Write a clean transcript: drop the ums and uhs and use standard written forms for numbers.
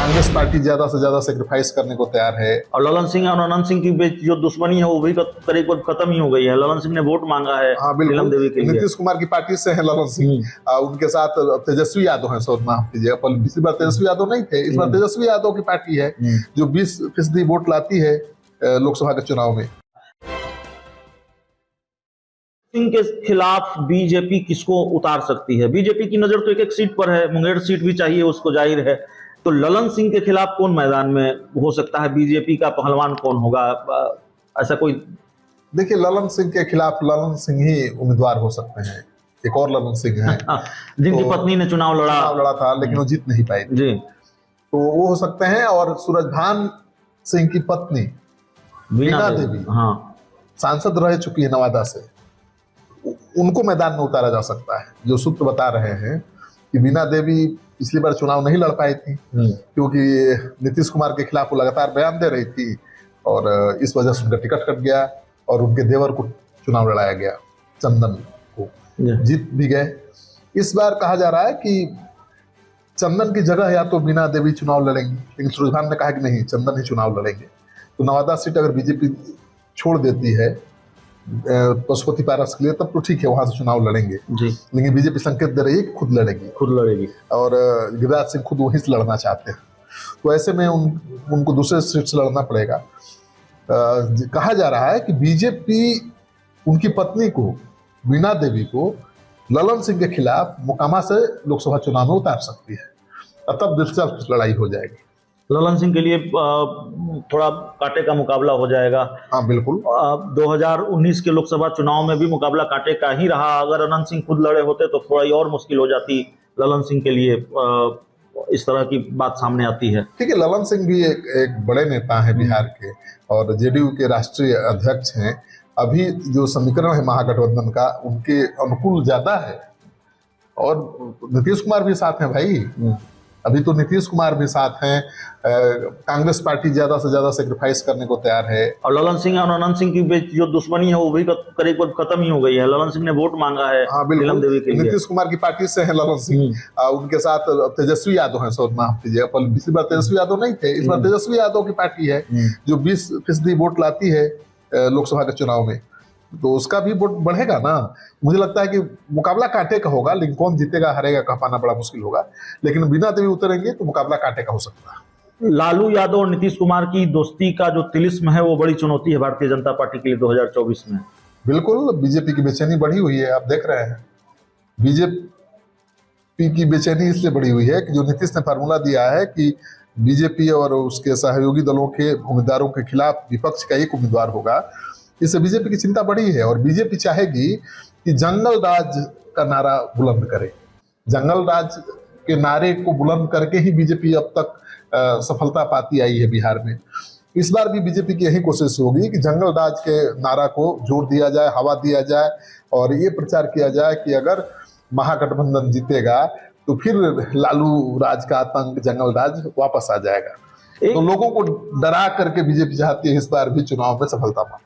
Congress party ज्यादा से ज्यादा सेक्रीफाइस करने को तैयार है। और ललन सिंह और अनंत सिंह की बीच जो दुश्मनी है वो भी करीब खत्म ही हो गई है। ललन सिंह ने वोट मांगा है नीलम देवी के लिए। नीतीश कुमार की पार्टी से है ललन सिंह, उनके साथ तेजस्वी यादव है। सो माफ कीजिएगा, पिछली बार तेजस्वी यादव नहीं थे, इस बार तेजस्वी यादव की पार्टी है जो 20% वोट लाती है लोकसभा के चुनाव में। सिंह के खिलाफ बीजेपी किसको उतार सकती है? बीजेपी की नजर तो एक एक सीट पर है, मुंगेर सीट भी चाहिए उसको, जाहिर है। तो ललन सिंह के खिलाफ कौन मैदान में हो सकता है? बीजेपी का पहलवान कौन होगा? ऐसा कोई? देखिए, ललन सिंह के खिलाफ ललन सिंह ही उम्मीदवार हो सकते हैं। एक और ललन सिंह है जिनकी पत्नी ने चुनाव लड़ा था, लेकिन वो जीत नहीं पाई जी। तो वो हो सकते हैं। और सूरजभान सिंह की पत्नी बीना देवी, हाँ, सांसद रह चुकी है नवादा से, उनको मैदान में उतारा जा सकता है। जो सूत्र बता रहे हैं कि बीना देवी पिछली बार चुनाव नहीं लड़ पाई थी क्योंकि नीतीश कुमार के खिलाफ वो लगातार बयान दे रही थी और इस वजह से उनका टिकट कट गया और उनके देवर को चुनाव लड़ाया गया, चंदन को, जीत भी गए। इस बार कहा जा रहा है कि चंदन की जगह या तो बीना देवी चुनाव लड़ेंगी, लेकिन सूरजभान ने कहा कि नहीं, चंदन ही चुनाव लड़ेंगे। तो नवादा सीट अगर बीजेपी छोड़ देती है पशुपति पारस के लिए, तब तो ठीक है, वहां से चुनाव लड़ेंगे जी। लेकिन बीजेपी संकेत दे रही है कि खुद लड़ेगी और गिरिराज सिंह खुद वहीं से लड़ना चाहते हैं। तो ऐसे में उनको दूसरे सीट से लड़ना पड़ेगा। कहा जा रहा है कि बीजेपी उनकी पत्नी को, बीना देवी को, ललन सिंह के खिलाफ मोकामा से लोकसभा चुनाव में उतार सकती है और तब दिलचस्प लड़ाई हो जाएगी। ललन सिंह के लिए थोड़ा कांटे का मुकाबला हो जाएगा। हाँ बिल्कुल। 2019 के लोकसभा चुनाव में भी मुकाबला कांटे का ही रहा। अगर अनंत सिंह खुद लड़े होते तो थोड़ा और मुश्किल हो जाती ललन सिंह के लिए। इस तरह की बात सामने आती है। ठीक है, ललन सिंह भी एक बड़े नेता हैं बिहार के और जेडीयू के राष्ट्रीय अध्यक्ष हैं। अभी जो समीकरण है महागठबंधन का उनके अनुकूल ज्यादा है और नीतीश कुमार भी साथ हैं भाई। अभी तो नीतीश कुमार भी साथ हैं। कांग्रेस पार्टी ज्यादा से ज्यादा सेक्रीफाइस करने को तैयार है। और ललन सिंह और अनंत सिंह की बीच जो दुश्मनी है वो भी करीब खत्म ही हो गई है। ललन सिंह ने वोट मांगा है नीलम देवी के लिए। नीतीश कुमार की पार्टी से है ललन सिंह, उनके साथ तेजस्वी यादव है। सो माफ कीजिएगा, पिछली बार तेजस्वी यादव नहीं थे, इस बार तेजस्वी यादव की पार्टी है जो 20% वोट लाती है लोकसभा के चुनाव में। तो उसका भी वोट बढ़ेगा ना। मुझे लगता है कि मुकाबला कांटे का होगा, लेकिन कौन जीतेगा हारेगा कह पाना बड़ा मुश्किल होगा। लेकिन बीना देवी उतरेंगे तो मुकाबला कांटे का हो सकता है। लालू यादव और नीतीश कुमार की दोस्ती का जो तिलिस्म है वो बड़ी चुनौती है भारतीय जनता पार्टी के लिए 2024 में। बिल्कुल, बीजेपी की बेचैनी बढ़ी हुई है। आप देख रहे हैं बीजेपी की बेचैनी इसलिए बढ़ी हुई है कि जो नीतीश ने फार्मूला दिया है कि बीजेपी और उसके सहयोगी दलों के उम्मीदवारों के खिलाफ विपक्ष का एक उम्मीदवार होगा, इससे बीजेपी की चिंता बढ़ी है। और बीजेपी चाहेगी कि जंगल राज का नारा बुलंद करे। जंगल राज के नारे को बुलंद करके ही बीजेपी अब तक सफलता पाती आई है बिहार में। इस बार भी बीजेपी की यही कोशिश होगी कि जंगल राज के नारा को जोर दिया जाए, हवा दिया जाए और ये प्रचार किया जाए कि अगर महागठबंधन जीतेगा तो फिर लालू राज का आतंक, जंगल राज वापस आ जाएगा। तो लोगों को डरा करके बीजेपी चाहती है इस बार भी चुनाव में सफलता पाए।